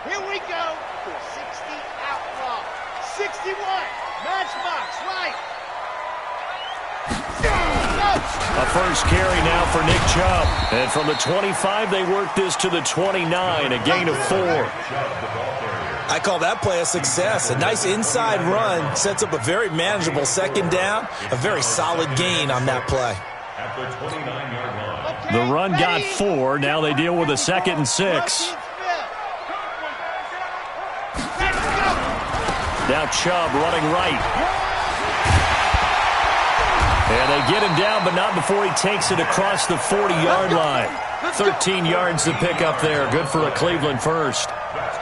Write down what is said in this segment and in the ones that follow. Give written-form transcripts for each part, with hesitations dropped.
Here we go for 60 outlaw. 61. Matchbox, right. A first carry now for Nick Chubb. And from the 25, they work this to the 29, a gain of 4. I call that play a success. A nice inside run sets up a very manageable second down. A very solid gain on that play. The run got 4. Now they deal with a 2nd and 6. Now Chubb running right. And they get him down, but not before he takes it across the 40-yard line. 13 yards to pick up there. Good for a Cleveland first.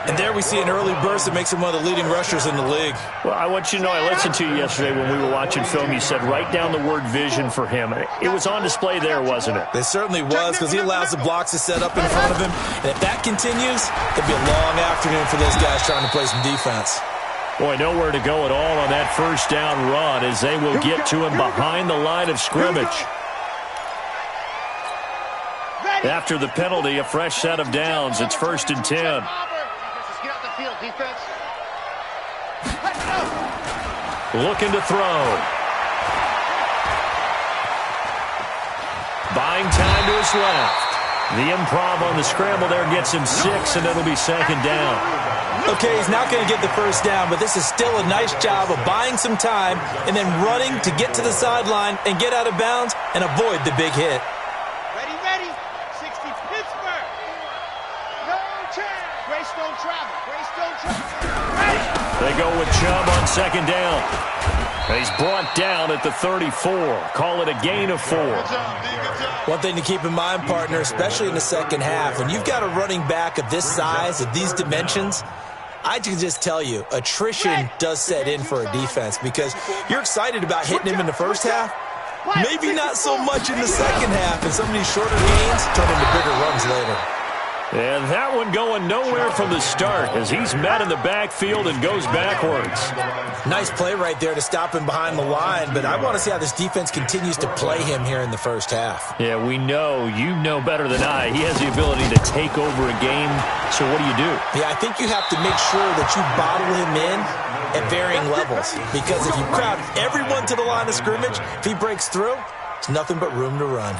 And there we see an early burst that makes him one of the leading rushers in the league. Well, I want you to know, I listened to you yesterday when we were watching film. You said write down the word vision for him. It was on display there, wasn't it? It certainly was, because he allows the blocks to set up in front of him. And if that continues, it'll be a long afternoon for those guys trying to play some defense. Boy, nowhere to go at all on that first down run as they will get to him behind the line of scrimmage. After the penalty, a fresh set of downs. It's 1st and 10. Looking to throw. Buying time to his left. The improv on the scramble there gets him 6, and it'll be 2nd down. Okay, he's not going to get the first down, but this is still a nice job of buying some time and then running to get to the sideline and get out of bounds and avoid the big hit. Ready. 60 Pittsburgh. No chance. Greystone travel. Ready. They go with Chubb on 2nd down. And he's brought down at the 34. Call it a gain of 4. One thing to keep in mind, partner, especially in the second half, when you've got a running back of this size, of these dimensions, I can just tell you, attrition does set in for a defense because you're excited about hitting him in the first half. Maybe not so much in the second half, and some of these shorter gains turn into bigger runs later. And that one going nowhere from the start as he's met in the backfield and goes backwards. Nice play right there to stop him behind the line, but I want to see how this defense continues to play him here in the first half. Yeah, we know. You know better than I. He has the ability to take over a game, so what do? Yeah, I think you have to make sure that you bottle him in at varying levels, because if you crowd everyone to the line of scrimmage, if he breaks through, there's nothing but room to run.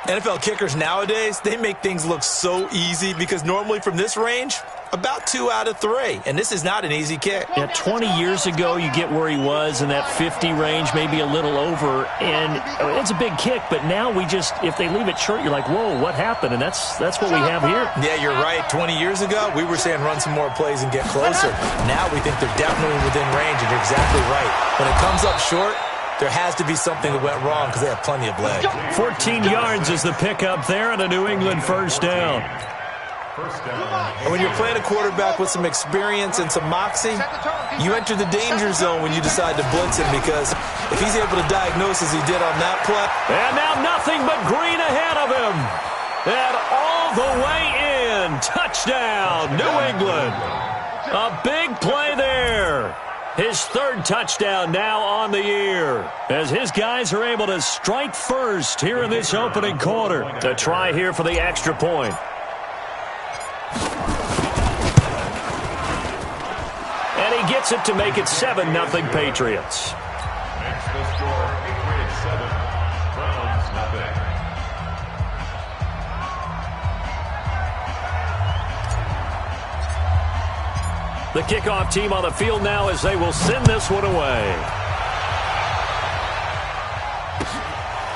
NFL kickers nowadays, they make things look so easy because normally from this range, about 2 out of 3. And this is not an easy kick. Yeah, 20 years ago, you get where he was in that 50 range, maybe a little over. And it's a big kick, but now we just, if they leave it short, you're like, whoa, what happened? And that's what we have here. Yeah, you're right. 20 years ago, we were saying run some more plays and get closer. Now we think they're definitely within range, and you're exactly right. When it comes up short, there has to be something that went wrong because they have plenty of leg. 14 yards is the pickup there and a New England first down. And when you're playing a quarterback with some experience and some moxie, you enter the danger zone when you decide to blitz him because if he's able to diagnose as he did on that play. And now nothing but green ahead of him. And all the way in. Touchdown, New England. A big play there. His 3rd touchdown now on the year as his guys are able to strike first here in this opening quarter. A try here for the extra point. And he gets it to make it 7-0 Patriots. Next the score, Patriots 7, Browns 0. The kickoff team on the field now as they will send this one away.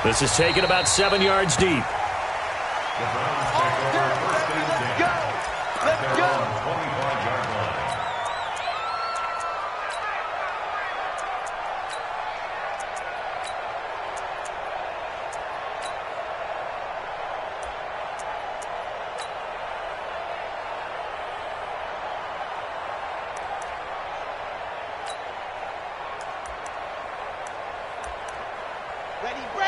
This is taken about 7 yards deep. The Browns take over 1st and 10. Let's go. 25-yard line.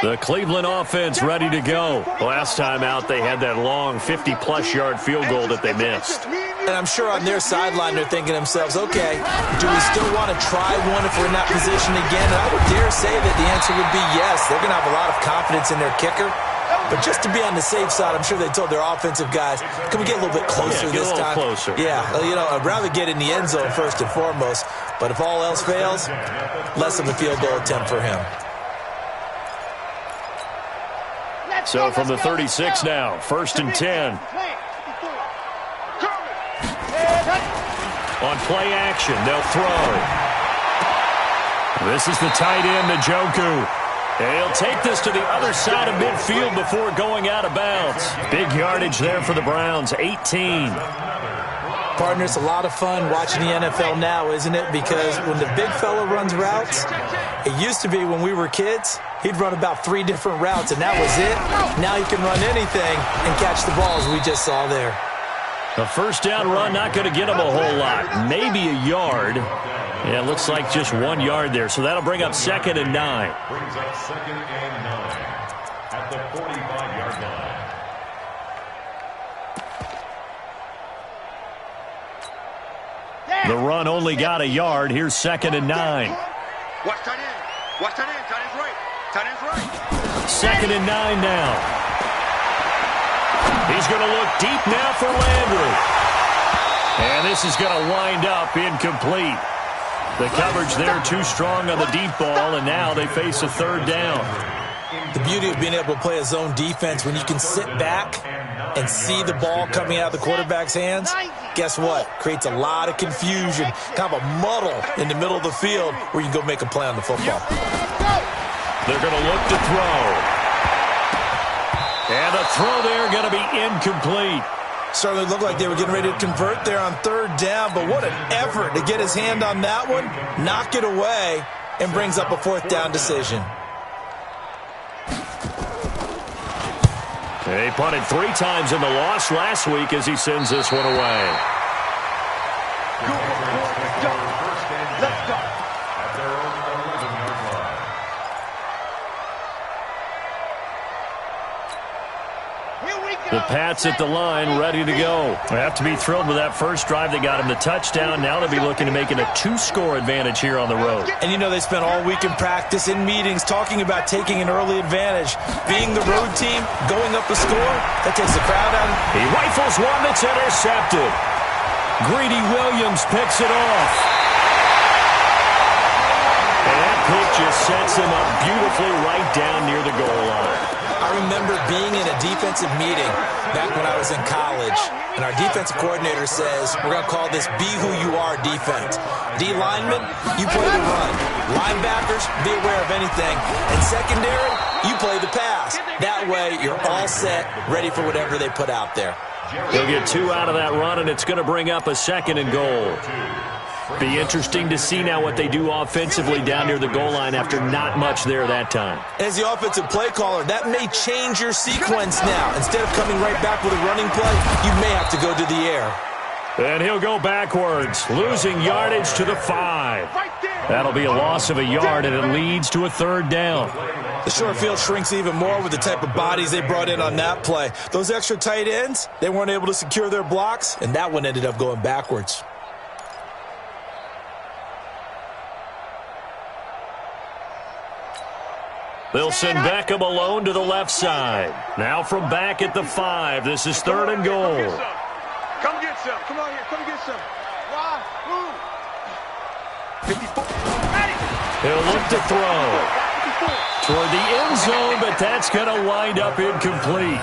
The Cleveland offense ready to go. Last time out, they had that long 50-plus yard field goal that they missed. And I'm sure on their sideline they're thinking to themselves, okay, do we still want to try one if we're in that position again? And I would dare say that the answer would be yes. They're going to have a lot of confidence in their kicker. But just to be on the safe side, I'm sure they told their offensive guys, can we get a little bit closer this time? Closer. Yeah, I'd rather get in the end zone first and foremost. But if all else fails, less of a field goal attempt for him. So from the 36 now, 1st and 10. On play action, they'll throw. This is the tight end, Njoku. He'll take this to the other side of midfield before going out of bounds. Big yardage there for the Browns, 18. Partner, it's a lot of fun watching the NFL now, isn't it? Because when the big fella runs routes, it used to be when we were kids, he'd run about 3 different routes, and that was it. Now he can run anything and catch the balls we just saw there. A first down run, not going to get him a whole lot. Maybe a yard. Yeah, it looks like just 1 yard there. So that'll bring up 2nd and 9. Brings up 2nd and 9 at the 45-yard line. The run only got a yard. Here's 2nd and 9. Watch tight end. Watch tight end. Tight end's right. Tight end's right. 2nd and 9 now. He's going to look deep now for Landry. And this is going to wind up incomplete. The coverage there too strong on the deep ball, and now they face a 3rd down. The beauty of being able to play a zone defense when you can sit back and see the ball coming out of the quarterback's hands, guess what? Creates a lot of confusion, kind of a muddle in the middle of the field where you can go make a play on the football. They're going to look to throw. And the throw there going to be incomplete. Certainly looked like they were getting ready to convert there on 3rd down, but what an effort to get his hand on that one, knock it away, and brings up a 4th down decision. He punted 3 times in the loss last week as he sends this one away. Let's go. At their own 11-yard line. The Pats at the line, ready to go. They have to be thrilled with that first drive. They got him the touchdown. Now they'll be looking to make it a 2-score advantage here on the road. And they spent all week in practice, in meetings, talking about taking an early advantage. Being the road team, going up a score, that takes the crowd out. He rifles one that's intercepted. Greedy Williams picks it off. And that pick just sets him up beautifully right down near the goal line. I remember being in a defensive meeting back when I was in college, and our defensive coordinator says, we're going to call this be who you are defense. D linemen, you play the run. Linebackers, be aware of anything. And secondary, you play the pass. That way, you're all set, ready for whatever they put out there. He'll get 2 out of that run, and it's going to bring up a 2nd and goal. Be interesting to see now what they do offensively down near the goal line after not much there that time. As the offensive play caller, that may change your sequence now. Instead of coming right back with a running play, you may have to go to the air. And he'll go backwards, losing yardage to the 5. That'll be a loss of a yard, and it leads to a 3rd down. The short field shrinks even more with the type of bodies they brought in on that play. Those extra tight ends, they weren't able to secure their blocks, and that one ended up going backwards. They'll send Beckham alone to the left side. Now from back at the 5. This is 3rd and goal. Come get some. Come on here. Come get some. 54. He'll look to throw toward the end zone, but that's going to wind up incomplete.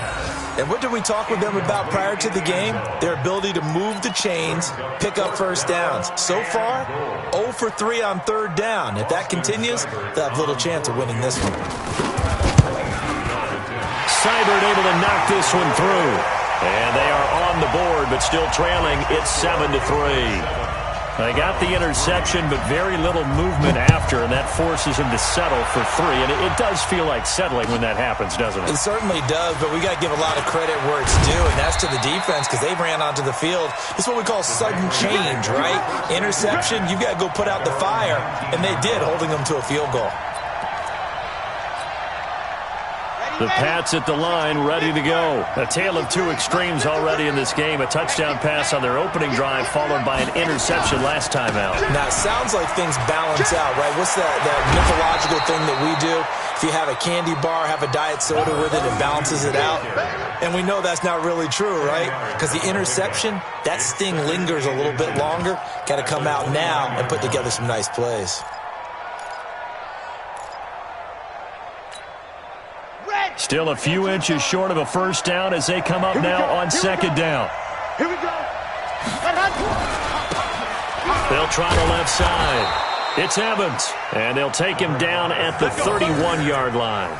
And what did we talk with them about prior to the game? Their ability to move the chains, pick up first downs. So far, 0 for 3 on 3rd down. If that continues, they'll have little chance of winning this one. Seibert able to knock this one through. And they are on the board, but still trailing. It's 7-3. They got the interception, but very little movement after, and that forces him to settle for 3. And it does feel like settling when that happens, doesn't it? It certainly does, but we got to give a lot of credit where it's due, and that's to the defense because they ran onto the field. It's what we call sudden change, right? Interception, you got to go put out the fire, and they did, holding them to a field goal. Ready? The Pats at the line, ready to go. A tale of two extremes already in this game. A touchdown pass on their opening drive, followed by an interception last time out. Now, it sounds like things balance out, right? What's that mythological thing that we do? If you have a candy bar, have a diet soda with it, it balances it out. And we know that's not really true, right? Because the interception, that sting lingers a little bit longer. Got to come out now and put together some nice plays. Still a few inches short of a first down as they come up now on second down. Here we go. They'll try the left side. It's Evans, and they'll take him down at the 31-yard line.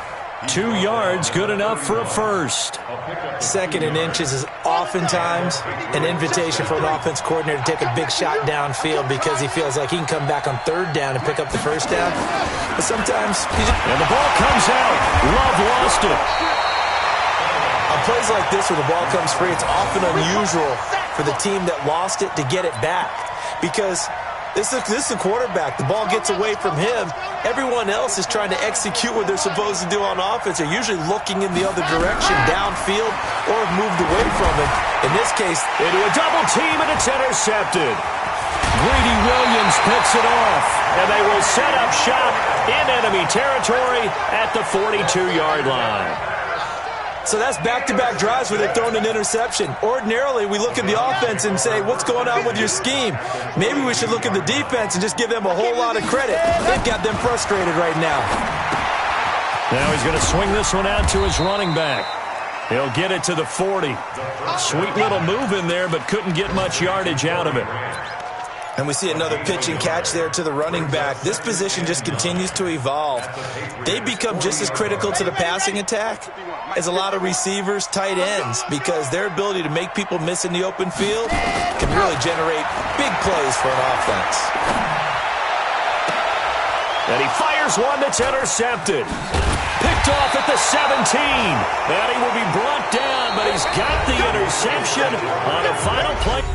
2 yards, good enough for a first. Second and inches is oftentimes an invitation for an offense coordinator to take a big shot downfield because he feels like he can come back on third down and pick up the first down. But sometimes and the ball comes out. Love lost it. On plays like this where the ball comes free, it's often unusual for the team that lost it to get it back because this is the quarterback. The ball gets away from him. Everyone else is trying to execute what they're supposed to do on offense. They're usually looking in the other direction, downfield, or have moved away from it. In this case, into a double team, and it's intercepted. Greedy Williams picks it off, and they will set up shop in enemy territory at the 42-yard line. So that's back-to-back drives where they've thrown an interception. Ordinarily, we look at the offense and say, what's going on with your scheme? Maybe we should look at the defense and just give them a whole lot of credit. They've got them frustrated right now. Now he's going to swing this one out to his running back. He'll get it to the 40. Sweet little move in there, but couldn't get much yardage out of it. And we see another pitch and catch there to the running back. This position just continues to evolve. They become just as critical to the passing attack as a lot of receivers, tight ends, because their ability to make people miss in the open field can really generate big plays for an offense. And he fires one that's intercepted. Picked off at the 17. And he will be brought down, but he's got the interception on a final play.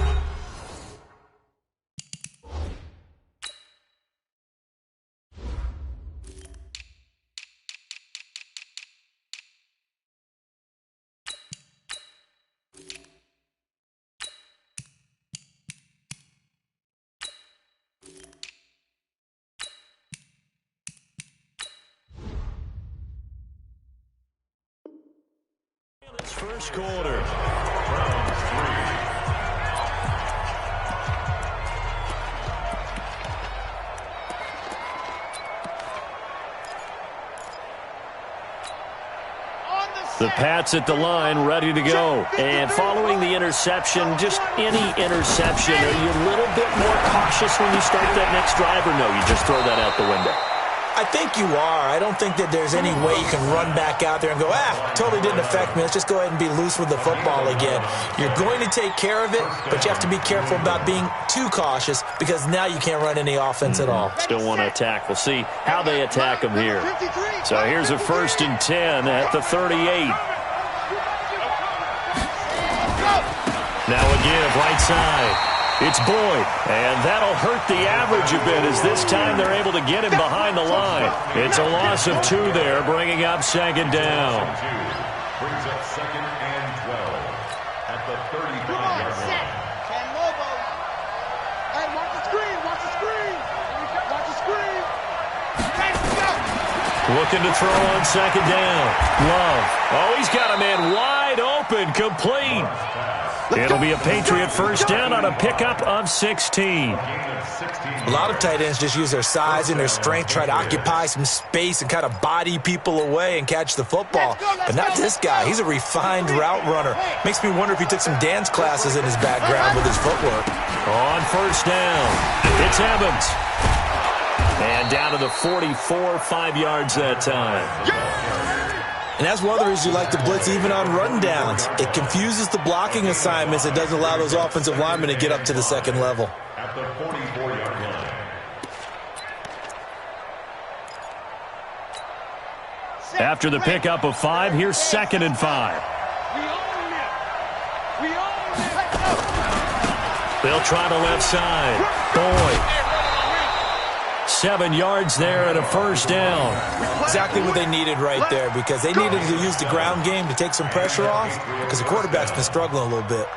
First quarter. The Pats at the line, ready to go. And following the interception, just any interception, are you a little bit more cautious when you start that next drive, or no, you just throw that out the window? I think you are. I don't think that there's any way you can run back out there and go, totally didn't affect me. Let's just go ahead and be loose with the football again. You're going to take care of it, but you have to be careful about being too cautious because now you can't run any offense at all. Still want to attack. We'll see how they attack them here. So here's a 1st and 10 at the 38. Now a give, right side. It's Boyd, and that'll hurt the average a bit as this time they're able to get him behind the line. It's a loss of 2 there, bringing up second down. Brings up 2nd and 12 at the 35-yard line. Hey, watch the screen, watch the screen. Watch the screen. Looking to throw on second down. Love. Oh, he's got a man wide open, complete. It'll be a Patriot first down on a pickup of 16. A lot of tight ends just use their size and their strength, try to occupy some space and kind of body people away and catch the football. But not this guy. He's a refined route runner. Makes me wonder if he took some dance classes in his background with his footwork. On first down, it's Evans. And down to the 44, 5 yards that time. And that's one of the reasons you like to blitz even on run downs. It confuses the blocking assignments. It doesn't allow those offensive linemen to get up to the second level. At the 44-yard line. After the pickup of 5, here's 2nd and 5. They'll try the left side. Boyd. 7 yards there and a first down. Exactly what they needed right there, because they needed to use the ground game to take some pressure off, because the quarterback's been struggling a little bit.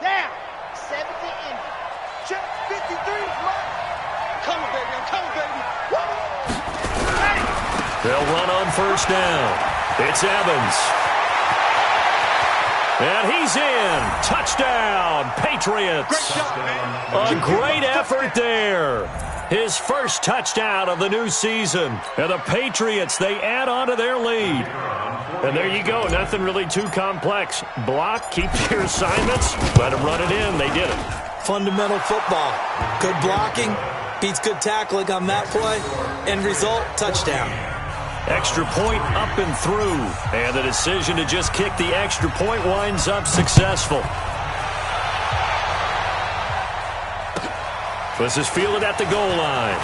Down. 70 in. Check 53. Come on, baby. I'm coming, baby. They'll run on first down. It's Evans. And he's in. Touchdown, Patriots. A great effort there. His first touchdown of the new season. And the Patriots, they add on to their lead. And there you go. Nothing really too complex. Block, keep your assignments, let them run it in. They did it. Fundamental football. Good blocking beats good tackling on that play. End result, touchdown. Extra point up and through. And the decision to just kick the extra point winds up successful. This is fielded at the goal line.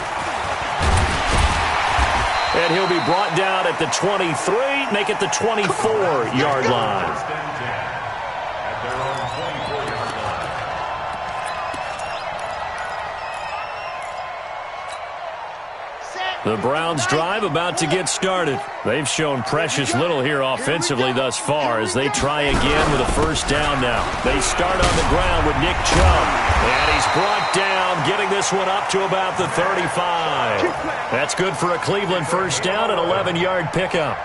And he'll be brought down at the 23, make it the 24-yard line. The Browns' drive about to get started. They've shown precious little here offensively thus far as they try again with a first down now. They start on the ground with Nick Chubb. And he's brought down, getting this one up to about the 35. That's good for a Cleveland first down, an 11-yard pickup.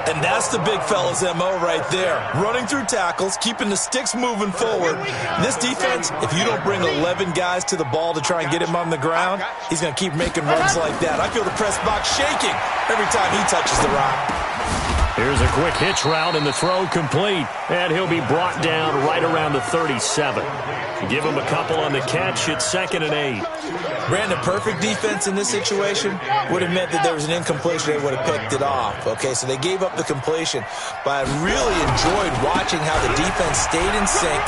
And that's the big fella's MO right there. Running through tackles, keeping the sticks moving forward. This defense, if you don't bring 11 guys to the ball to try and get him on the ground, he's going to keep making runs like that. I feel the press box shaking every time he touches the rock. Here's a quick hitch route and the throw complete. And he'll be brought down right around the 37. Give him a couple on the catch. It's 2nd and 8. Brandon, perfect defense in this situation would have meant that there was an incompletion. They would have picked it off. Okay, so they gave up the completion. But I really enjoyed watching how the defense stayed in sync,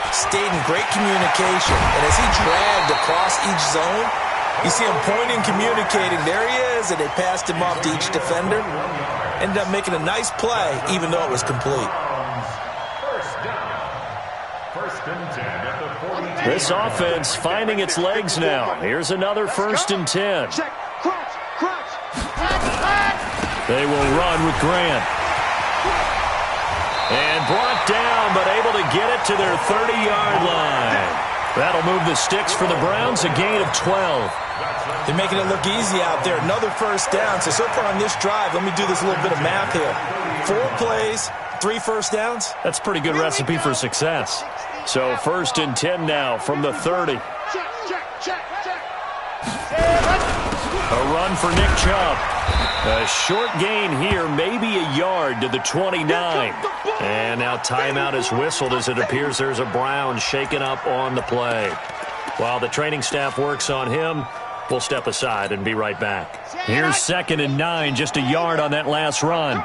stayed in great communication. And as he dragged across each zone, you see him pointing, communicating. There he is, and they passed him off to each defender. Ended up making a nice play, even though it was complete. This offense finding its legs now. Here's another 1st and 10. They will run with Grant. And brought down, but able to get it to their 30-yard line. That'll move the sticks for the Browns, a gain of 12. They're making it look easy out there. Another first down. So far on this drive, let me do this little bit of math here. 4 plays, 3 first downs. That's a pretty good recipe for success. So 1st and 10 now from the 30. A run for Nick Chubb. A short gain here, maybe a yard to the 29. And now timeout is whistled as it appears there's a Brown shaken up on the play. While the training staff works on him, we'll step aside and be right back. Here's 2nd and 9, just a yard on that last run.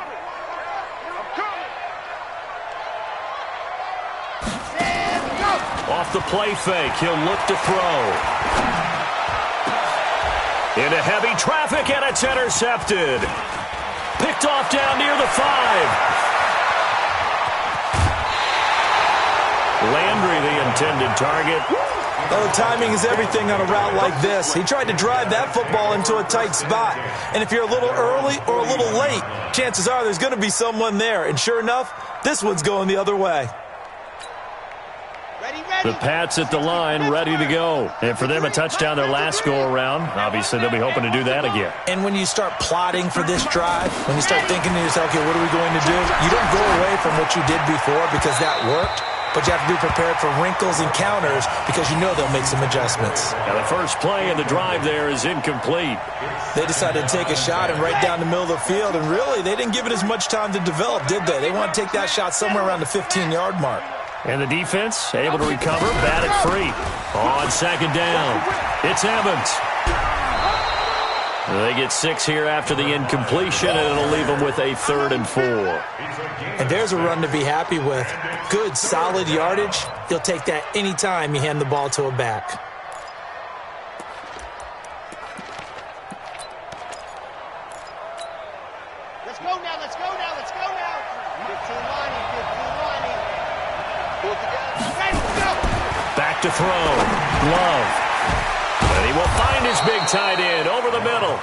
Off the play fake, he'll look to throw. Into heavy traffic, and it's intercepted. Picked off down near the 5. Landry, the intended target. Oh, timing is everything on a route like this. He tried to drive that football into a tight spot. And if you're a little early or a little late, chances are there's going to be someone there. And sure enough, this one's going the other way. The Pats at the line, ready to go. And for them, a touchdown their last go-around. Obviously, they'll be hoping to do that again. And when you start plotting for this drive, when you start thinking to yourself, okay, what are we going to do? You don't go away from what you did before because that worked. But you have to be prepared for wrinkles and counters because you know they'll make some adjustments. Now the first play in the drive there is incomplete. They decided to take a shot and right down the middle of the field, and really, they didn't give it as much time to develop, did they? They want to take that shot somewhere around the 15-yard mark. And the defense able to recover, bat it free. On 2nd down, it's Evans. They get 6 here after the incompletion, and it'll leave them with a 3rd and 4. And there's a run to be happy with. Good, solid yardage. You'll take that any time you hand the ball to a back. Let's go now, let's go now, let's go now. 15 lining, 15 lining. Pull it together. Ready, go. Back to throw. Love. And he will find his big tight end over the middle.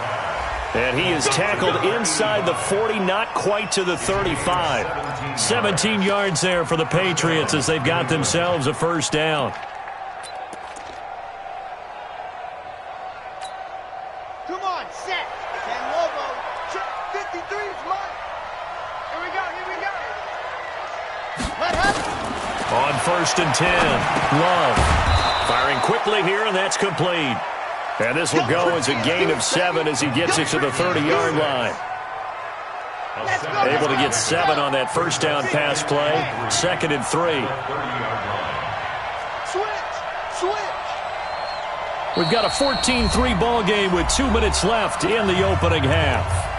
And he is tackled inside the 40, not quite to the 35. 17 yards there for the Patriots as they've got themselves a first down. Come on, set. Then Lobo. 53 is mine. Here we go, here we go. Let up. On 1st and 10, Love. Firing quickly here, and that's complete. And this will go as a gain of 7 as he gets it to the 30-yard line. Able to get 7 on that first down pass play. 2nd and 3. Switch. We've got a 14-3 ball game with 2 minutes left in the opening half.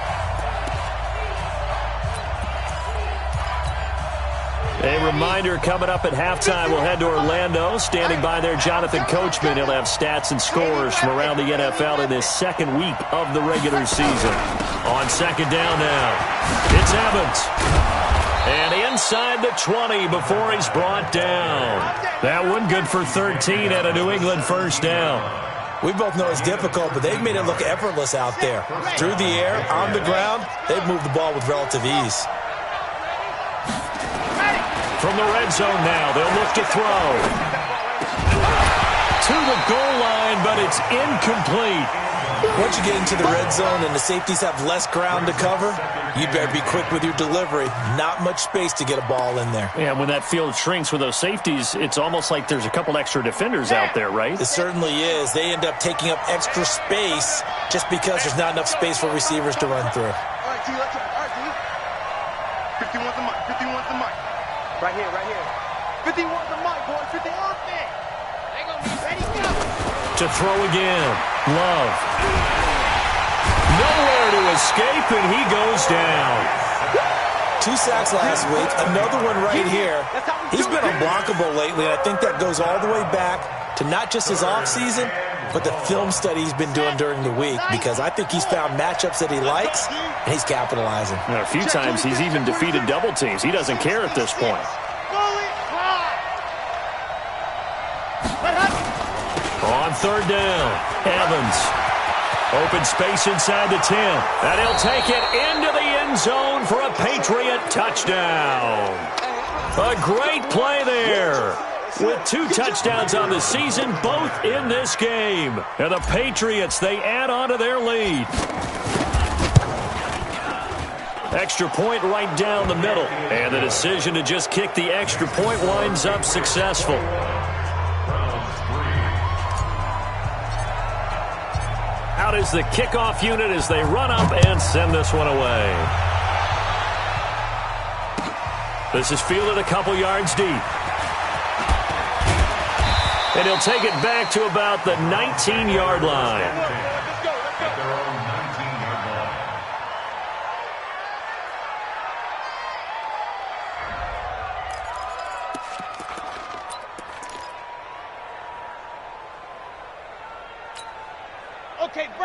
A reminder, coming up at halftime, we'll head to Orlando. Standing by there, Jonathan Coachman. He'll have stats and scores from around the NFL in this second week of the regular season. On 2nd down now, it's Evans. And inside the 20 before he's brought down. That one good for 13 at a New England first down. We both know it's difficult, but they've made it look effortless out there. Through the air, on the ground, they've moved the ball with relative ease. From the red zone now, they'll look to throw. To the goal line, but it's incomplete. Once you get into the red zone and the safeties have less ground to cover, you better be quick with your delivery. Not much space to get a ball in there. Yeah, when that field shrinks with those safeties, it's almost like there's a couple extra defenders out there, right? It certainly is. They end up taking up extra space just because there's not enough space for receivers to run through. All right, T, let's go. All right, T. 51's the mic. 51's the mic. Right here, right here. 51's the mic, boys. 51's it. They gonna be ready, go. To throw again. Love. Nowhere to escape, and he goes down. 2 sacks last week. Another one right here. He's been unblockable lately, and I think that goes all the way back to not just his offseason, but the film study he's been doing during the week, because I think he's found matchups that he likes, and he's capitalizing. A few times he's even defeated double teams. He doesn't care at this point. On 3rd down, Evans. Open space inside the 10. And he'll take it into the end zone for a Patriot touchdown. A great play there. With 2 touchdowns on the season, both in this game. And the Patriots, they add on to their lead. Extra point right down the middle. And the decision to just kick the extra point winds up successful. Out is the kickoff unit as they run up and send this one away. This is fielded a couple yards deep. And he'll take it back to about the 19-yard line.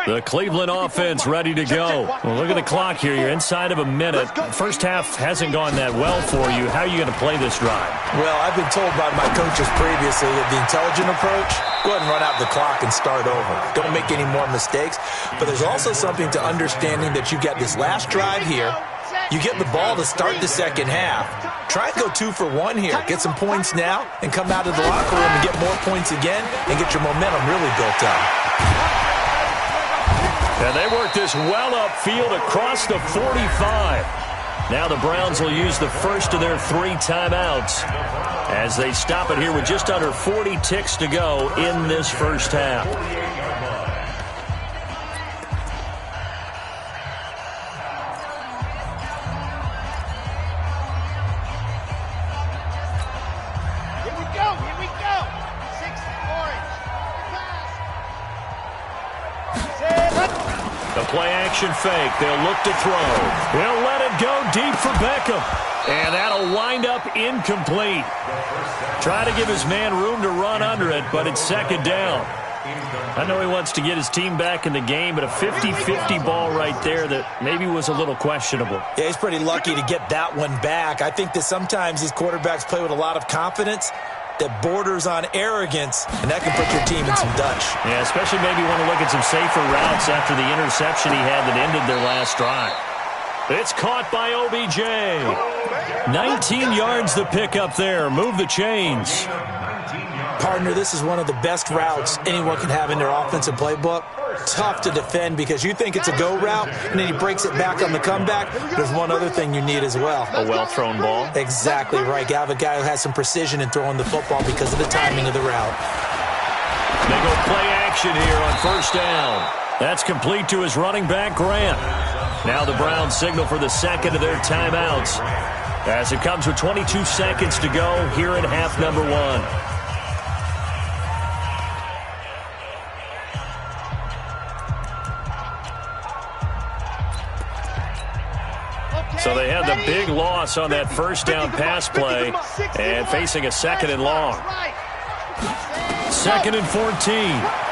The Cleveland offense ready to go. Well, look at the clock here. You're inside of a minute. First half hasn't gone that well for you. How are you going to play this drive? Well, I've been told by my coaches previously that the intelligent approach, go ahead and run out the clock and start over. Don't make any more mistakes. But there's also something to understanding that you got this last drive here. You get the ball to start the second half. Try and go 2 for 1 here. Get some points now and come out of the locker room and get more points again and get your momentum really built up. And they work this well upfield across the 45. Now the Browns will use the first of their 3 timeouts as they stop it here with just under 40 ticks to go in this first half. Here we go, here we go. 6 orange. The play-action fake. They'll look to throw. They'll let it go deep for Beckham. And that'll wind up incomplete. Try to give his man room to run under it, but it's 2nd down. I know he wants to get his team back in the game, but a 50-50 ball right there that maybe was a little questionable. Yeah, he's pretty lucky to get that one back. I think that sometimes these quarterbacks play with a lot of confidence that borders on arrogance, and that can put your team in some Dutch. Yeah, especially maybe want to look at some safer routes after the interception he had that ended their last drive. It's caught by OBJ. 19 yards the pick up there. Move the chains. Partner, this is one of the best routes anyone can have in their offensive playbook. Tough to defend because you think it's a go route, and then he breaks it back on the comeback. There's one other thing you need as well. A well-thrown ball. Exactly right. You have a guy who has some precision in throwing the football because of the timing of the route. They go play action here on first down. That's complete to his running back, Grant. Now the Browns signal for the second of their timeouts as it comes with 22 seconds to go here in half number 1. So they had the big loss on that first down pass play and facing a second and long. Second and 14.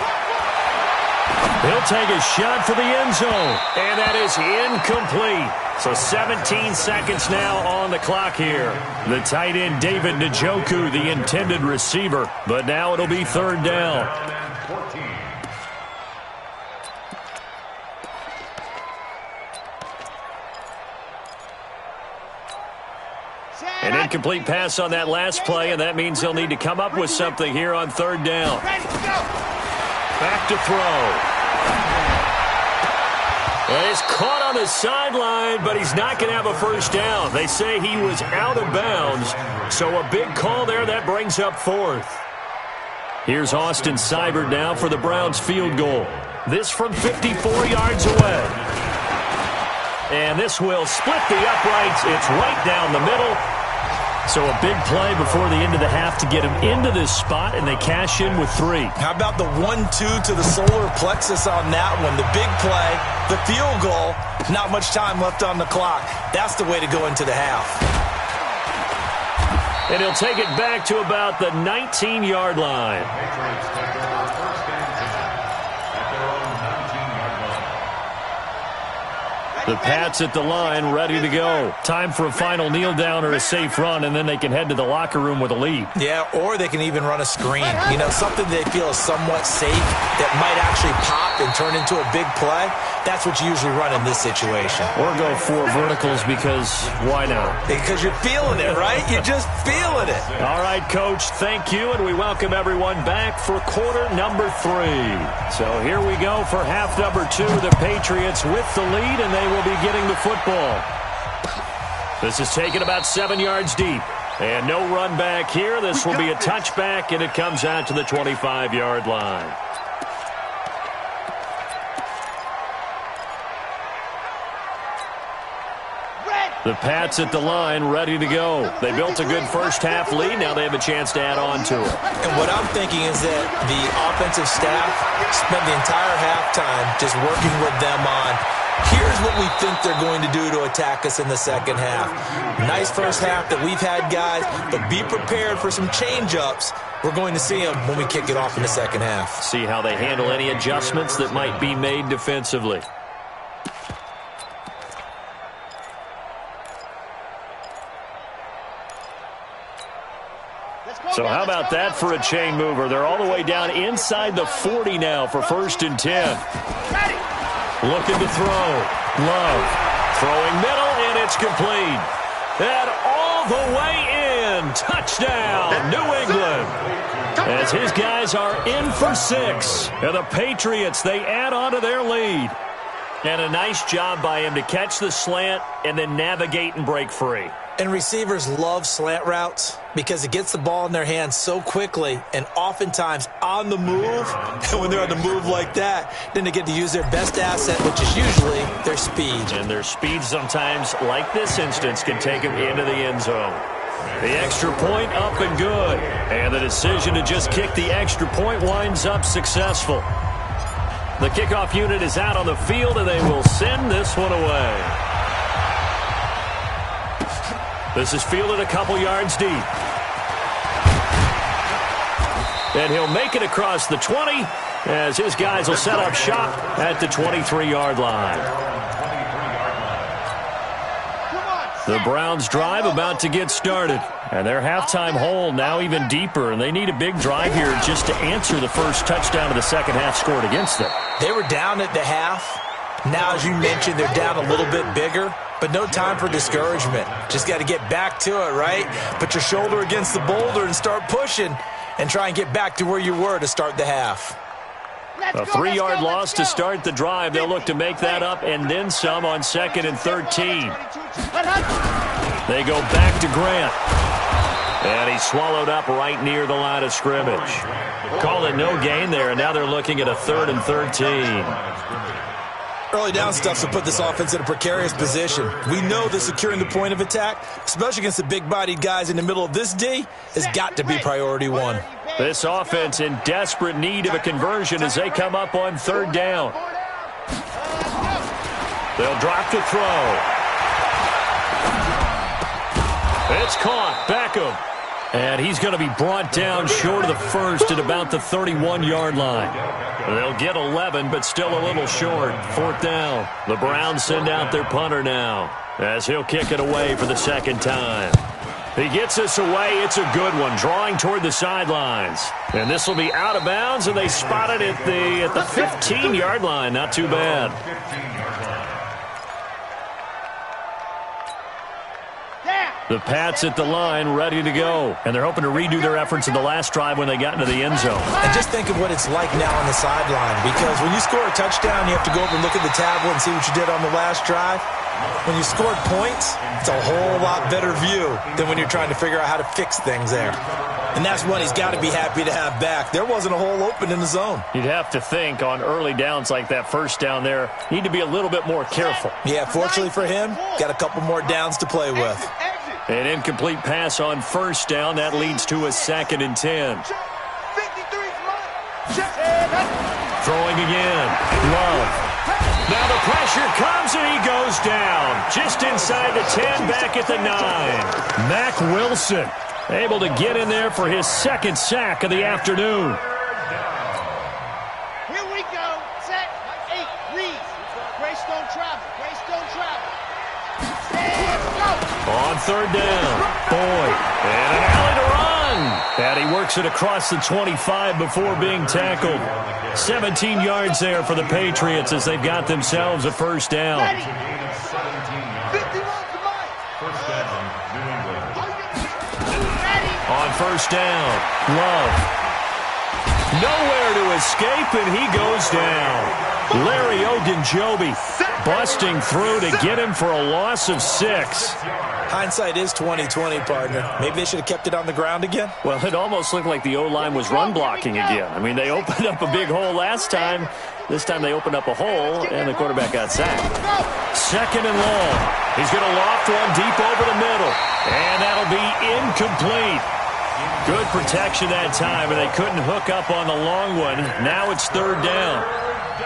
He'll take a shot for the end zone, and that is incomplete. So 17 seconds now on the clock here. The tight end, David Njoku, the intended receiver, but now it'll be third down. An incomplete pass on that last play, and that means he'll need to come up with something here on third down. Back to throw. Well, he's caught on the sideline, but he's not going to have a first down. They say he was out of bounds, so a big call there. That brings up fourth. Here's Austin Seibert now for the Browns field goal. This from 54 yards away. And this will split the uprights. It's right down the middle. So a big play before the end of the half to get him into this spot, and they cash in with 3. How about the 1-2 to the solar plexus on that one? The big play, the field goal, not much time left on the clock. That's the way to go into the half. And he'll take it back to about the 19-yard line. The Pats at the line, ready to go. Time for a final kneel down or a safe run, and then they can head to the locker room with a lead. Yeah, or they can even run a screen. You know, something they feel is somewhat safe that might actually pop and turn into a big play. That's what you usually run in this situation. Or go 4 verticals because why not? Because you're feeling it, right? You're just feeling it. All right, Coach, thank you, and we welcome everyone back for quarter number 3. So here we go for half number 2. The Patriots with the lead, and they will be getting the football. This is taken about 7 yards deep. And no run back here. This will be a touchback, and it comes out to the 25-yard line. The Pats at the line, ready to go. They built a good first-half lead. Now they have a chance to add on to it. And what I'm thinking is that the offensive staff spent the entire halftime just working with them on, here's what we think they're going to do to attack us in the second half. Nice first half that we've had, guys, but be prepared for some change-ups. We're going to see them when we kick it off in the second half. See how they handle any adjustments that might be made defensively. So how about that for a chain mover? They're all the way down inside the 40 now for 1st and 10. Looking to throw. Love. Throwing middle, and it's complete. And all the way in. Touchdown, New England. As his guys are in for 6. And the Patriots, they add on to their lead. And a nice job by him to catch the slant and then navigate and break free. And receivers love slant routes because it gets the ball in their hands so quickly and oftentimes on the move. And when they're on the move like that, then they get to use their best asset, which is usually their speed. And their speed sometimes, like this instance, can take them into the end zone. The extra point up and good. And the decision to just kick the extra point winds up successful. The kickoff unit is out on the field, and they will send this one away. This is fielded a couple yards deep. And he'll make it across the 20 as his guys will set up shop at the 23-yard line. The Browns' drive about to get started. And their halftime hole now even deeper, and they need a big drive here just to answer the first touchdown of the second half scored against them. They were down at the half. Now, as you mentioned, they're down a little bit bigger, but no time for discouragement. Just got to get back to it, right? Put your shoulder against the boulder and start pushing and try and get back to where you were to start the half. A 3-yard loss to start the drive. They'll look to make that up and then some on 2nd and 13. They go back to Grant. And he's swallowed up right near the line of scrimmage. Call it no gain there, and now they're looking at a 3rd and 13. Early down stuff to put this offense in a precarious position. We know that securing the point of attack, especially against the big-bodied guys in the middle of this D, has got to be priority one. This offense in desperate need of a conversion as they come up on 3rd down. They'll drop to throw. It's caught. Beckham. And he's going to be brought down short of the first at about the 31-yard line. They'll get 11, but still a little short. 4th down. The Browns send out their punter now as he'll kick it away for the second time. He gets this away. It's a good one, drawing toward the sidelines. And this will be out of bounds, and they spot it at the 15-yard line. Not too bad. The Pats at the line, ready to go. And they're hoping to redo their efforts in the last drive when they got into the end zone. And just think of what it's like now on the sideline. Because when you score a touchdown, you have to go over and look at the tablet and see what you did on the last drive. When you scored points, it's a whole lot better view than when you're trying to figure out how to fix things there. And that's one he's got to be happy to have back. There wasn't a hole open in the zone. You'd have to think on early downs like that first down there, need to be a little bit more careful. Yeah, fortunately for him, got a couple more downs to play with. An incomplete pass on 1st down. That leads to a 2nd and 10. Throwing again. Love. Now the pressure comes and he goes down. Just inside the 10, back at the 9. Mack Wilson able to get in there for his 2nd sack of the afternoon. Here we go. Set. 8. Reed. Greystone travel. Greystone travel. On 3rd down, Boyd, and an alley to run. And he works it across the 25 before being tackled. 17 yards there for the Patriots as they've got themselves a 1st down. On 1st down, Love. Nowhere to escape, and he goes down. Larry Ogunjobi busting through to get him for a loss of 6. Hindsight is 20/20, partner. Maybe they should have kept it on the ground again. Well, it almost looked like the O-line was run blocking again. I mean, they opened up a big hole last time. This time they opened up a hole, and the quarterback got sacked. 2nd and long. He's going to loft one deep over the middle, and that'll be incomplete. Good protection that time, and they couldn't hook up on the long one. Now it's 3rd down.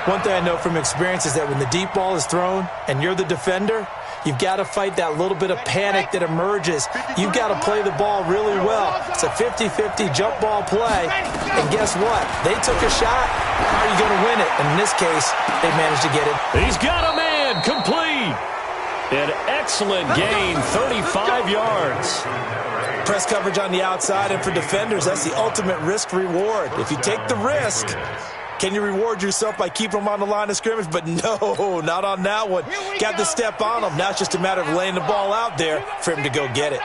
One thing I know from experience is that when the deep ball is thrown and you're the defender, you've got to fight that little bit of panic that emerges. You've got to play the ball really well. It's a 50-50 jump ball play. And guess what? They took a shot. How are you going to win it? And in this case, they managed to get it. He's got a man. Complete. An excellent gain, 35 yards. Press coverage on the outside, and for defenders, that's the ultimate risk-reward. If you take the risk, can you reward yourself by keeping them on the line of scrimmage? But no, not on that one. Got the step on them. Now it's just a matter of laying the ball out there for him to go get it.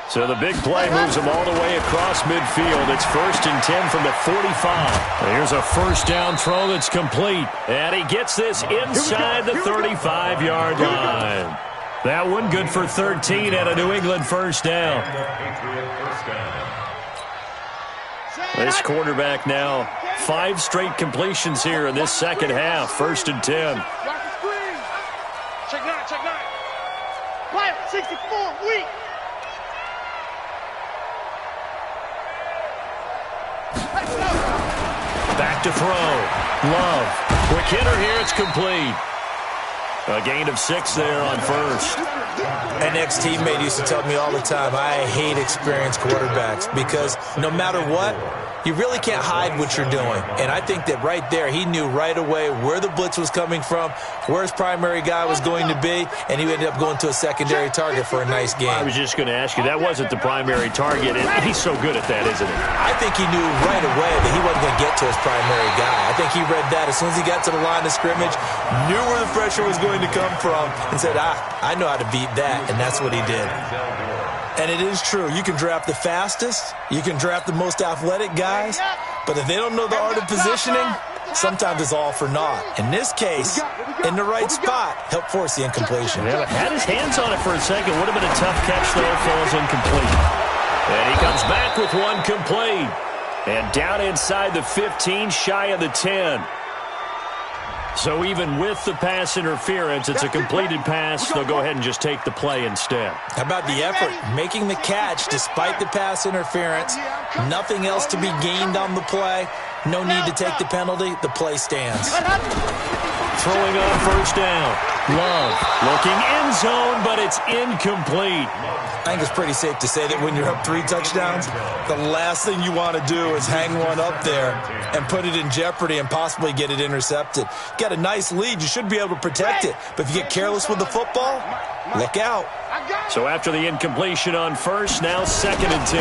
So the big play moves him all the way across midfield. It's 1st and 10 from the 45. Here's a 1st down throw that's complete. And he gets this inside the 35-yard line. That one good for 13 and a New England 1st down. This quarterback now 5 straight completions here in this second half. 1st and 10. Check 9, check 9. Fire, 64, weak. Back to throw. Love. Quick hitter here. It's complete. A gain of 6 there on 1st. An ex-teammate used to tell me all the time, I hate experienced quarterbacks because no matter what, you really can't hide what you're doing. And I think that right there, he knew right away where the blitz was coming from, where his primary guy was going to be, and he ended up going to a secondary target for a nice game. I was just going to ask you, that wasn't the primary target, and he's so good at that, isn't he? I think he knew right away that he wasn't going to get to his primary guy. I think he read that as soon as he got to the line of scrimmage, knew where the pressure was going to come from, and said, I know how to beat that, and that's what he did. And it is true. You can draft the fastest. You can draft the most athletic guys. But if they don't know the art of positioning, sometimes it's all for naught. In this case, in the right spot, helped force the incompletion. Yeah, had his hands on it for a second. Would have been a tough catch, though. Falls incomplete. And he comes back with one complete. And down inside the 15, shy of the 10. So even with the pass interference, it's a completed pass. They'll go ahead and just take the play instead. How about the effort? Making the catch despite the pass interference. Nothing else to be gained on the play. No need to take the penalty. The play stands. Throwing on first down. Love looking end zone, but it's incomplete. I think it's pretty safe to say that when you're up 3 touchdowns, the last thing you want to do is hang one up there and put it in jeopardy and possibly get it intercepted. Got a nice lead. You should be able to protect it. But if you get careless with the football, look out. So after the incompletion on first, now 2nd and 10.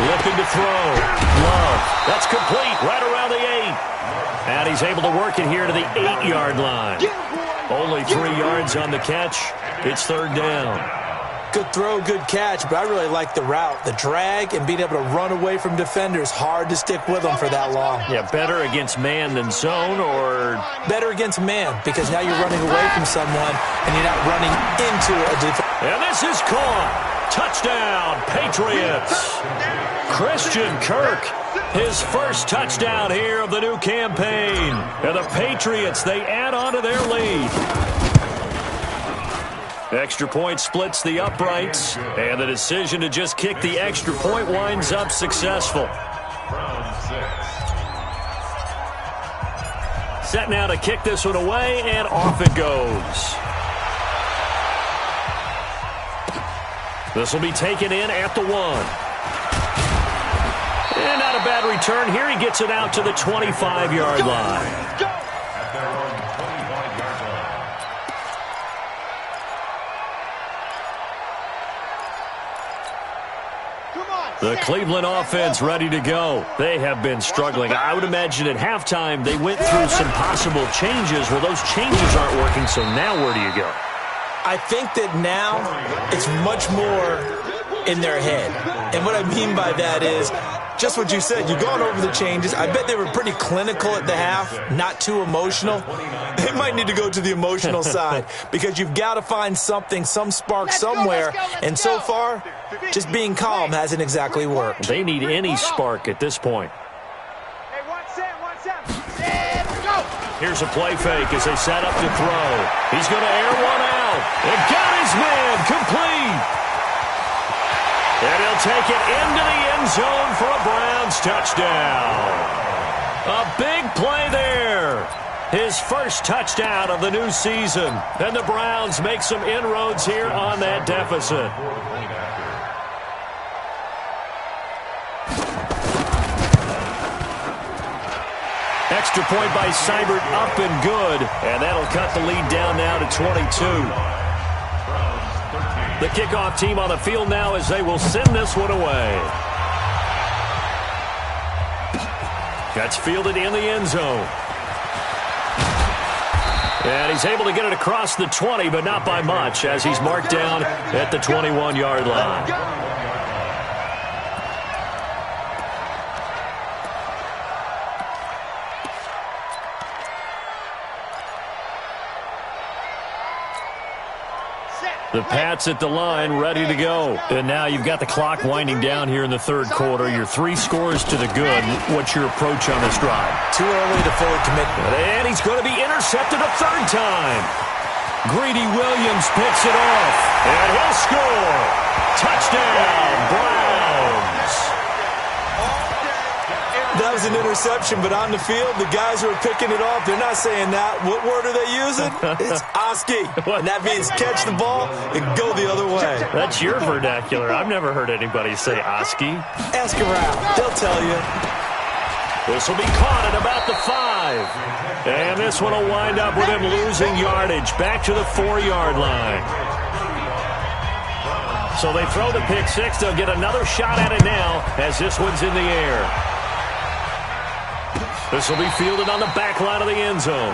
Looking to throw. Love. That's complete right around the 8. And he's able to work it here to the 8-yard line. Only 3 yards on the catch. It's 3rd down. Good throw, good catch, but I really like the route. The drag and being able to run away from defenders, hard to stick with them for that long. Yeah, better against man than zone, or? Better against man, because now you're running away from someone and you're not running into a defense. And this is caught. Touchdown, Patriots. Christian Kirk, his first touchdown here of the new campaign. And the Patriots, they add on to their lead. Extra point splits the uprights, and the decision to just kick the extra point winds up successful. Set now to kick this one away, and off it goes. This will be taken in at the 1. And not a bad return here. He gets it out to the 25-yard line. The Cleveland offense ready to go. They have been struggling. I would imagine at halftime they went through some possible changes. Well, those changes aren't working, so now where do you go? I think that now it's much more in their head. And what I mean by that is just what you said. You've gone over the changes. I bet they were pretty clinical at the half, not too emotional. They might need to go to the emotional side because you've got to find something, some spark somewhere. And so far, just being calm hasn't exactly worked. They need any spark at this point. Here's a play fake as they set up to throw. He's going to air one out. And got his man complete. And he'll take it into the end zone for a Browns touchdown. A big play there. His first touchdown of the new season. And the Browns make some inroads here on that deficit. Extra point by Seibert, up and good. And that'll cut the lead down now to 22. The kickoff team on the field now as they will send this one away. That's fielded in the end zone. And he's able to get it across the 20, but not by much, as he's marked down at the 21-yard line. The Pats at the line, ready to go. And now you've got the clock winding down here in the 3rd quarter. Your 3 scores to the good. What's your approach on this drive? Too early to fully commit. And he's going to be intercepted a 3rd time. Greedy Williams picks it off. And he'll score. Touchdown, Browns. That was an interception, but on the field, the guys who are picking it off, they're not saying that. What word are they using? It's Oski. And that means catch the ball and go the other way. That's your vernacular. I've never heard anybody say Oski. Ask around. They'll tell you. This will be caught at about the 5. And this one will wind up with him losing yardage back to the 4-yard line. So they throw the pick 6. They'll get another shot at it now as this one's in the air. This will be fielded on the back line of the end zone.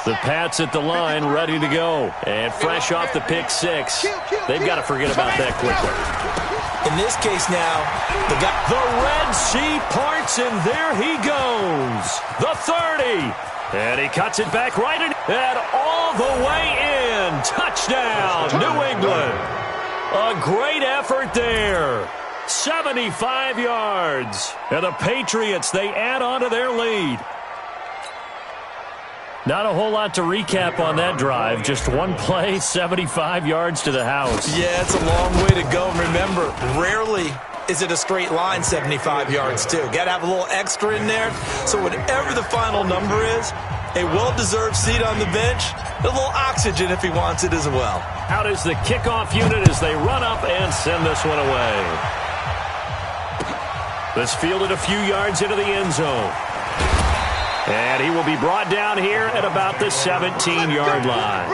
The Pats at the line, ready to go. And fresh off the pick 6. They've got to forget about that quickly. In this case now, the Red Sea parts, and there he goes. The 30. And he cuts it back right in, and all the way in. Touchdown, New England. A great effort there. 75 yards. And the Patriots, they add on to their lead. Not a whole lot to recap on that drive. Just one play, 75 yards to the house. Yeah, it's a long way to go. Remember, rarely is it a straight line 75 yards, too. Got to have a little extra in there. So whatever the final number is, a well-deserved seat on the bench, a little oxygen if he wants it as well. Out is the kickoff unit as they run up and send this one away. This fielded a few yards into the end zone. And he will be brought down here at about the 17-yard line.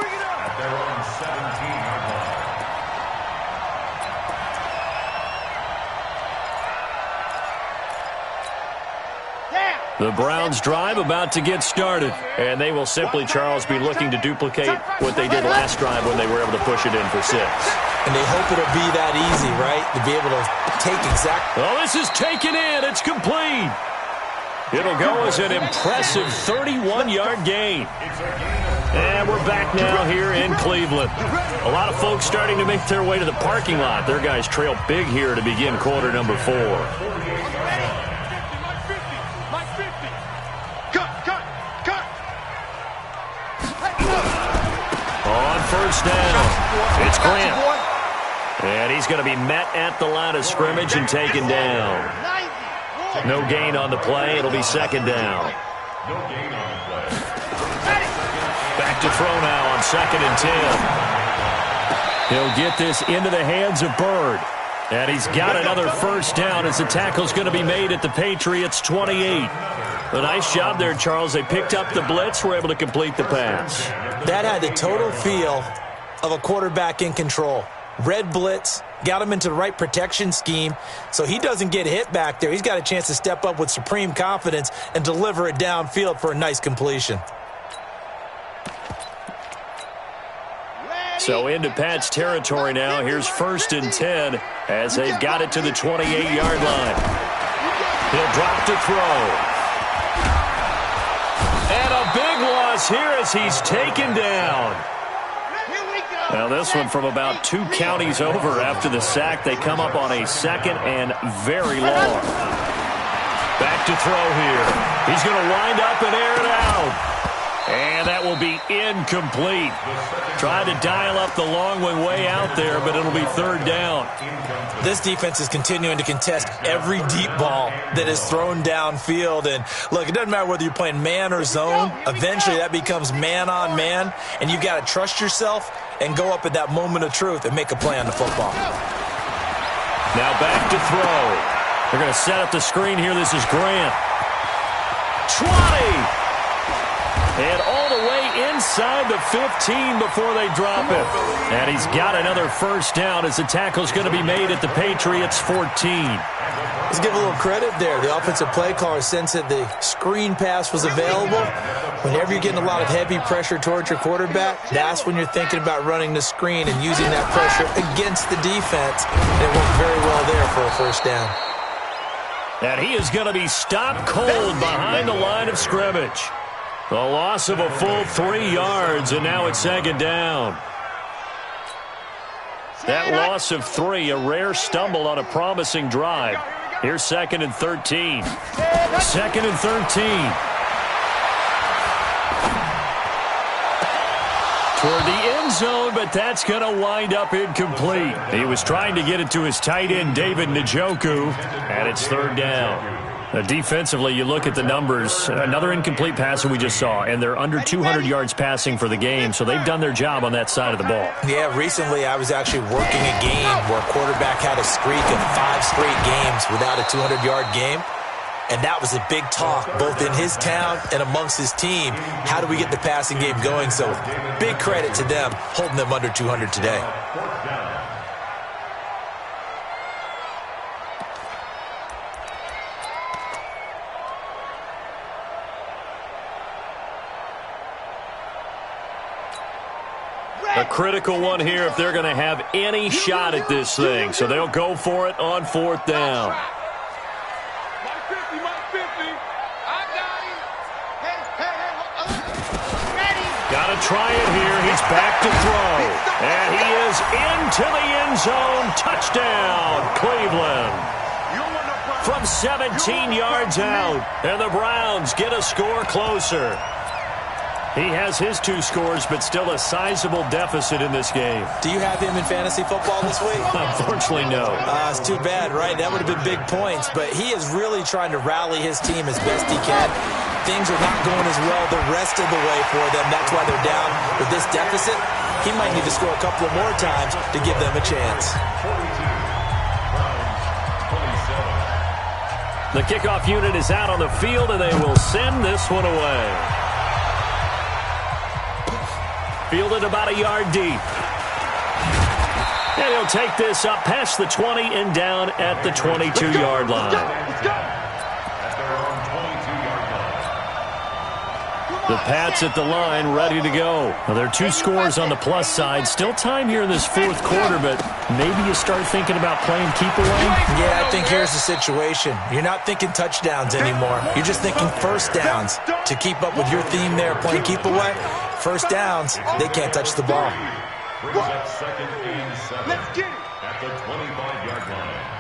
The Browns drive about to get started. And they will simply, Charles, be looking to duplicate what they did last drive when they were able to push it in for 6. And they hope it'll be that easy, right? To be able to take exact. Oh, this is taken in. It's complete. It'll go as an impressive 31-yard gain. And we're back now here in Cleveland. A lot of folks starting to make their way to the parking lot. Their guys trail big here to begin quarter number 4. On first down, it's Grant. And he's going to be met at the line of scrimmage and taken down. No gain on the play. It'll be second down. Back to throw now on 2nd and 10. He'll get this into the hands of Bird. And he's got another first down as the tackle's going to be made at the Patriots 28. A nice job there, Charles. They picked up the blitz, were able to complete the pass. That had the total feel of a quarterback in control. Red blitz, got him into the right protection scheme, so he doesn't get hit back there. He's got a chance to step up with supreme confidence and deliver it downfield for a nice completion. So into Pat's territory now. Here's 1st and 10 as they've got it to the 28-yard line. He'll drop to throw. And a big loss here as he's taken down. Now this one from about 2 counties over after the sack. They come up on a 2nd and very long. Back to throw here. He's going to wind up and air it out. And that will be incomplete. Tried to dial up the long one way out there, but it'll be 3rd down. This defense is continuing to contest every deep ball that is thrown downfield. And look, it doesn't matter whether you're playing man or zone. Eventually that becomes man on man, and you got to trust yourself and go up at that moment of truth and make a play on the football. Now back to throw. They're going to set up the screen here. This is Grant. 20! And all the way inside the 15 before they drop it. And he's got another first down as the tackle's going to be made at the Patriots 14. Let's give a little credit there. The offensive play caller sensed that the screen pass was available. Whenever you're getting a lot of heavy pressure towards your quarterback, that's when you're thinking about running the screen and using that pressure against the defense. And it worked very well there for a first down. And he is going to be stopped cold behind the line of scrimmage. A loss of a full 3 yards, and now it's 2nd down. That loss of 3, a rare stumble on a promising drive. Here's 2nd and 13. 2nd and 13. toward the end zone, but that's going to wind up incomplete. He was trying to get it to his tight end, David Njoku, and it's third down. Defensively, you look at the numbers. Another incomplete pass that we just saw, and they're under 200 yards passing for the game, so they've done their job on that side of the ball. Yeah, recently I was actually working a game where a quarterback had a streak of 5 straight games without a 200-yard game, and that was a big talk both in his town and amongst his team. How do we get the passing game going? So big credit to them holding them under 200 today. A critical one here if they're going to have any shot at this thing. So they'll go for it on fourth down. Got to try it here. He's back to throw. And he is into the end zone. Touchdown, Cleveland. From 17 yards out. And the Browns get a score closer. He has his 2 scores, but still a sizable deficit in this game. Do you have him in fantasy football this week? Unfortunately, no. It's too bad, right? That would have been big points, but he is really trying to rally his team as best he can. Things are not going as well the rest of the way for them. That's why they're down with this deficit. He might need to score a couple of more times to give them a chance. The kickoff unit is out on the field, and they will send this one away. Fielded about a yard deep. And he'll take this up past the 20 and down at the 22-yard line. The Pats at the line, ready to go. Now, there are 2 scores on the plus side. Still time here in this fourth quarter, but maybe you start thinking about playing keep away? Yeah, I think here's the situation. You're not thinking touchdowns anymore. You're just thinking first downs. To keep up with your theme there, playing keep away, first downs, they can't touch the ball. Brings up second and 7 at the 25-yard line.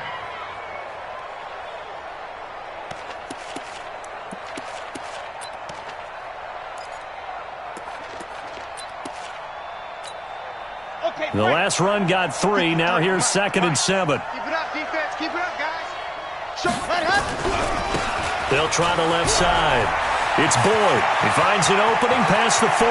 The last run got 3. Now here's second and 7. Keep it up, defense. Keep it up, guys. They'll try the left side. It's Boyd. He finds an opening past the 40.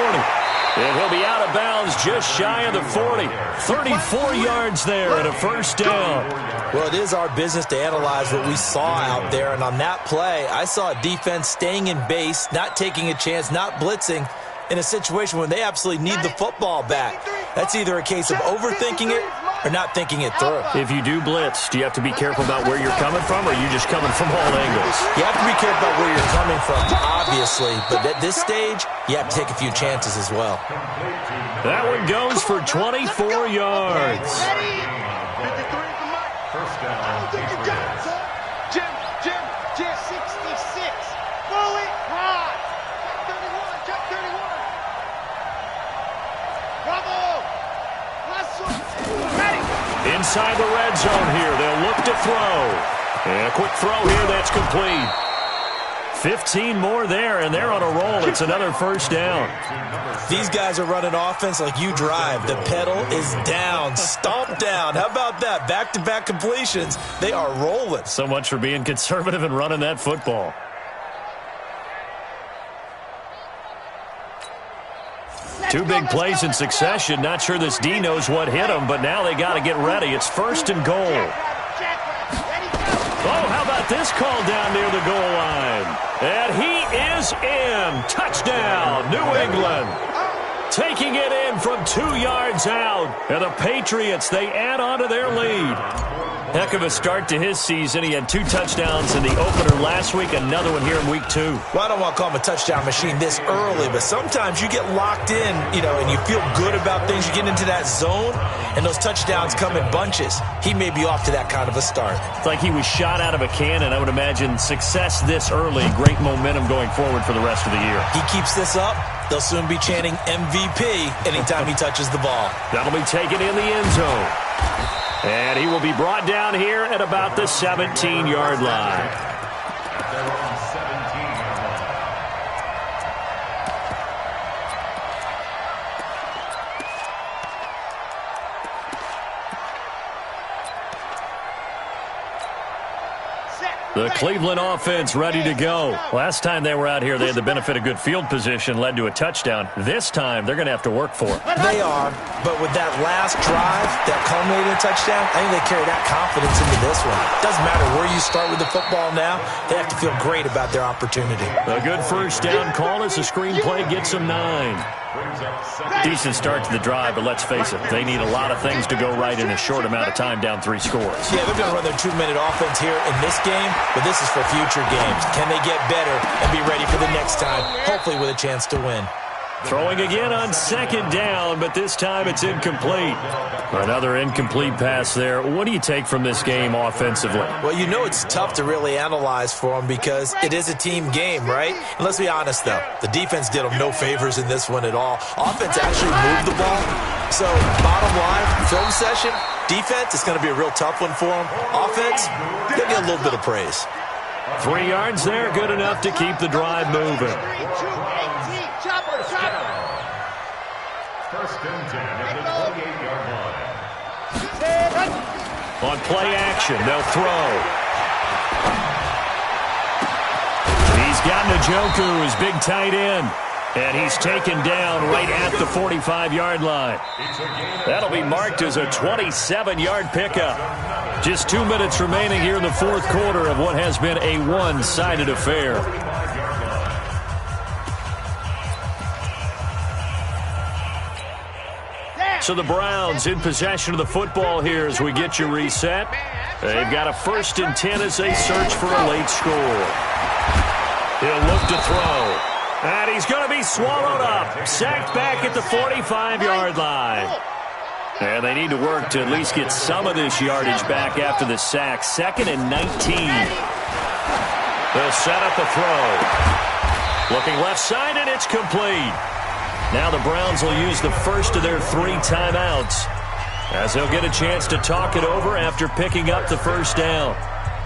And he'll be out of bounds just shy of the 40. 34 yards there and a first down. Well, it is our business to analyze what we saw out there. And on that play, I saw a defense staying in base, not taking a chance, not blitzing in a situation when they absolutely need the football back. That's either a case of overthinking it or not thinking it through. If you do blitz, do you have to be careful about where you're coming from, or are you just coming from all angles? You have to be careful about where you're coming from, obviously. But at this stage, you have to take a few chances as well. That one goes for 24 yards. First down, Patriots. Jim, 66. Throw it, ride. Check 31. Bravo. Inside the red zone here. They'll look to throw. And a quick throw here. That's complete. 15 more there, and they're on a roll. It's another first down. These guys are running offense like you drive. The pedal is down, stomped down. How about that? Back-to-back completions. They are rolling. So much for being conservative and running that football. Two big plays in succession. Not sure this D knows what hit him, but now they got to get ready. It's first and goal. Oh, how about this call down near the goal line? And he is in. Touchdown, New England. Taking it in from 2 yards out. And the Patriots, they add on to their lead. Heck of a start to his season. He had 2 touchdowns in the opener last week, another one here in week 2. Well, I don't want to call him a touchdown machine this early, but sometimes you get locked in, and you feel good about things. You get into that zone, and those touchdowns come in bunches. He may be off to that kind of a start. It's like he was shot out of a cannon. I would imagine success this early, great momentum going forward for the rest of the year. He keeps this up, they'll soon be chanting MVP anytime he touches the ball. That'll be taken in the end zone. And he will be brought down here at about the 17-yard line. The Cleveland offense ready to go. Last time they were out here, they had the benefit of good field position, led to a touchdown. This time, they're going to have to work for it. They are, but with that last drive that culminated in a touchdown, I think they carry that confidence into this one. Doesn't matter where you start with the football now, they have to feel great about their opportunity. A good first down call as the screenplay gets them 9. Decent start to the drive, but let's face it, they need a lot of things to go right in a short amount of time, down 3 scores. Yeah, they're going to run their 2-minute offense here in this game, but this is for future games. Can they get better and be ready for the next time, hopefully with a chance to win? Throwing again on 2nd down, but this time it's incomplete. Another incomplete pass there. What do you take from this game offensively? Well, you know it's tough to really analyze for them because it is a team game, right? And let's be honest, though. The defense did them no favors in this one at all. Offense actually moved the ball. So, bottom line, film session, defense is going to be a real tough one for them. Offense, they'll get a little bit of praise. 3 yards there, good enough to keep the drive moving. First and 10 at the 28-yard line. On play action, they'll throw. He's got Njoku, his big tight end. And he's taken down right at the 45-yard line. That'll be marked as a 27-yard pickup. Just 2 minutes remaining here in the 4th quarter of what has been a one-sided affair. So the Browns in possession of the football here as we get you reset. They've got a 1st and 10 as they search for a late score. He'll look to throw. And he's going to be swallowed up. Sacked back at the 45-yard line. And they need to work to at least get some of this yardage back after the sack. 2nd and 19. They'll set up the throw. Looking left side, and it's complete. Now the Browns will use the first of their 3 timeouts as they'll get a chance to talk it over after picking up the 1st down.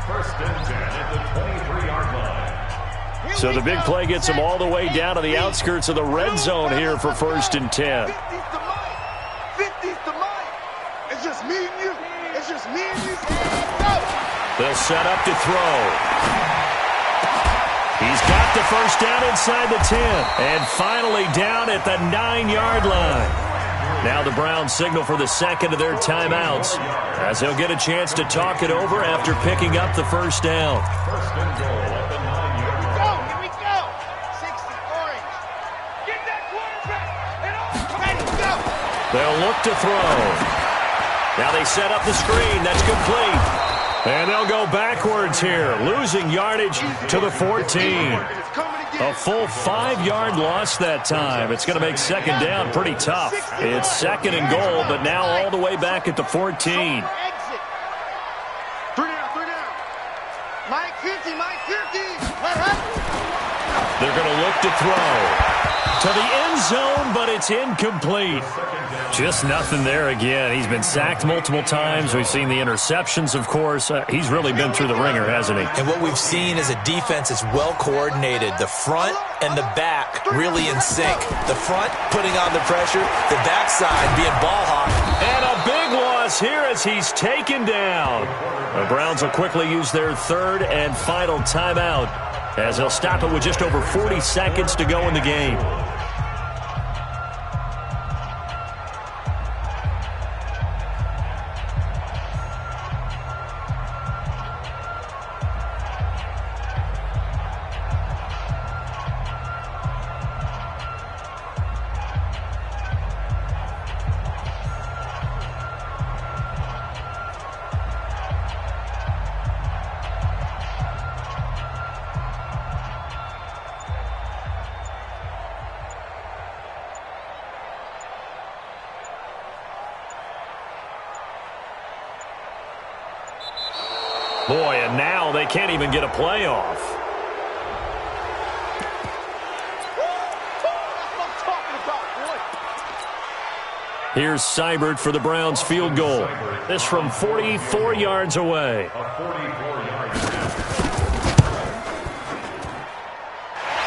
1st and 10 at the 23-yard line. So the big play gets them all the way down to the outskirts of the red zone here for 1st and 10. 50's the mic. It's just me and you. It's just me and you. They'll set up to throw. He's got the 1st down inside the 10. And finally down at the 9-yard line. Now the Browns signal for the 2nd of their timeouts as they'll get a chance to talk it over after picking up the 1st down. 1st and goal at the 9-yard line. Here we go. 60 orange. Get that quarterback. And ready to go. They'll look to throw. Now they set up the screen. That's complete. And they'll go backwards here, losing yardage to the 14. A full 5-yard loss that time. It's going to make 2nd down pretty tough. It's 2nd and goal, but now all the way back at the 14. 3 down. Mike 50, Mike 50. They're going to look to throw to the end zone, but it's incomplete. Just nothing there again. He's been sacked multiple times. We've seen the interceptions, of course. He's really been through the ringer, hasn't he? And what we've seen is a defense that's well coordinated. The front and the back really in sync. The front putting on the pressure, the backside being ball hawk. And a big loss here as he's taken down. The Browns will quickly use their 3rd and final timeout as they'll stop it with just over 40 seconds to go in the game. Boy, and now they can't even get a playoff. Here's Seibert for the Browns field goal. This from 44 yards away.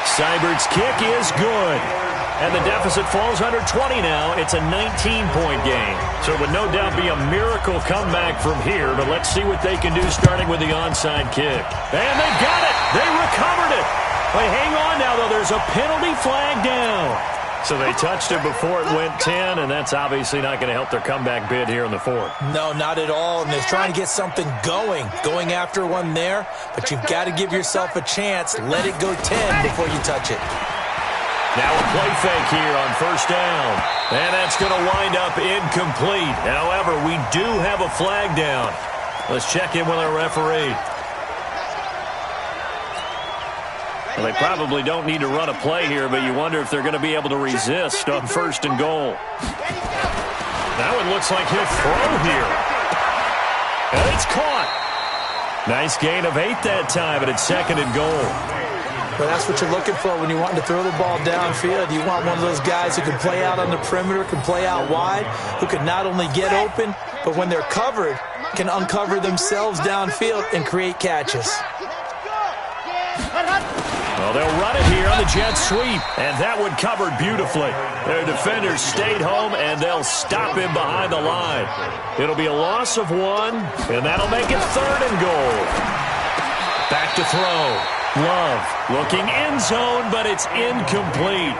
Seibert's kick is good. And the deficit falls under 20 now. It's a 19-point game. So it would no doubt be a miracle comeback from here, but let's see what they can do starting with the onside kick. And they got it. They recovered it. Wait, hang on now, though. There's a penalty flag down. So they touched it before it went 10, and that's obviously not going to help their comeback bid here in the fourth. No, not at all, and they're trying to get something going after one there, but you've got to give yourself a chance. Let it go 10 before you touch it. Now a play fake here on first down, and that's going to wind up incomplete. However, we do have a flag down. Let's check in with our referee. Well, they probably don't need to run a play here, but you wonder if they're going to be able to resist on first and goal. That one looks like he'll throw here. And it's caught. Nice gain of 8 that time, but it's second and goal. But that's what you're looking for when you want to throw the ball downfield. You want one of those guys who can play out on the perimeter, can play out wide, who can not only get open, but when they're covered, can uncover themselves downfield and create catches. Well, they'll run it here on the jet sweep, and that one covered beautifully. Their defenders stayed home, and they'll stop him behind the line. It'll be a loss of 1, and that'll make it third and goal. Back to throw. Love looking end zone, but it's incomplete.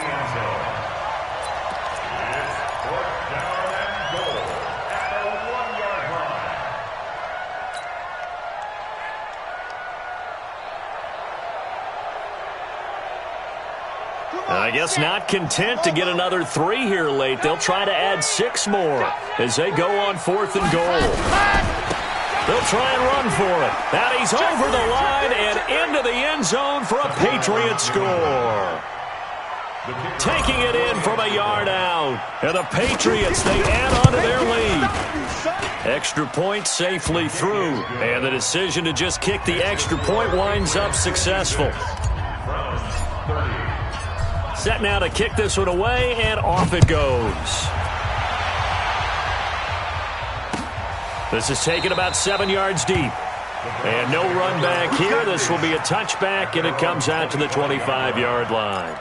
I guess not content to get another 3 here late. They'll try to add 6 more as they go on fourth and goal. They'll try and run for it. And he's over the line and into the end zone for a Patriots score. Taking it in from a yard out. And the Patriots, they add on to their lead. Extra point safely through. And the decision to just kick the extra point winds up successful. Set now to kick this one away, and off it goes. This is taken about 7 yards deep. And no run back here. This will be a touchback, and it comes out to the 25-yard line.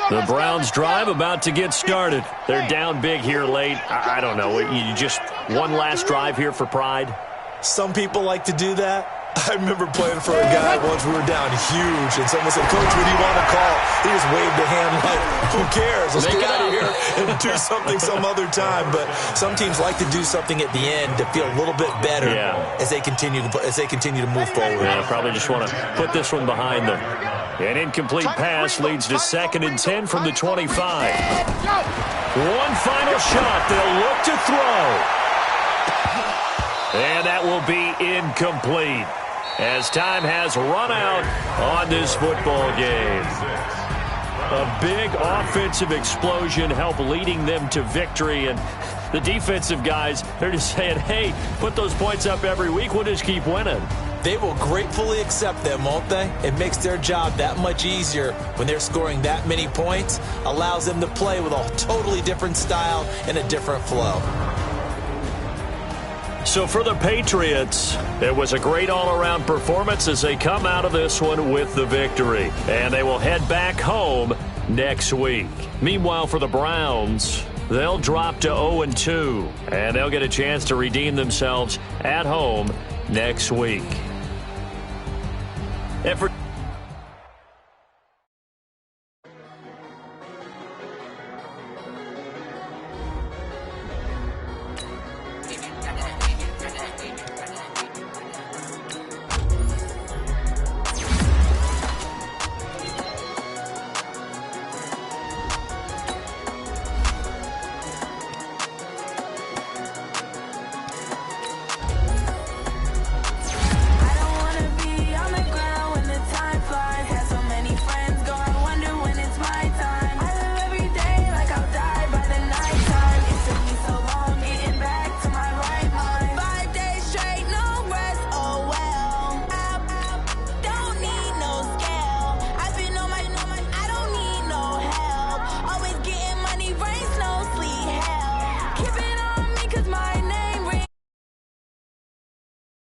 The Browns drive about to get started. They're down big here late. I don't know. You just one last drive here for pride? Some people like to do that. I remember playing for a guy once. We were down huge, and someone said, "Coach, what do you want to call?" He just waved a hand like, "Who cares? Let's get out of here and do something some other time." But some teams like to do something at the end to feel a little bit better as they continue to move forward. Yeah, probably just want to put this one behind them. An incomplete pass leads to 2nd and 10 from the 25. One final shot. They'll look to throw. And that will be incomplete, as time has run out on this football game. A big offensive explosion helped leading them to victory, and the defensive guys, they're just saying, hey, put those points up every week, we'll just keep winning. They will gratefully accept them, won't they? It makes their job that much easier when they're scoring that many points, allows them to play with a totally different style and a different flow. So for the Patriots, it was a great all-around performance as they come out of this one with the victory. And they will head back home next week. Meanwhile, for the Browns, they'll drop to 0-2. And they'll get a chance to redeem themselves at home next week. And for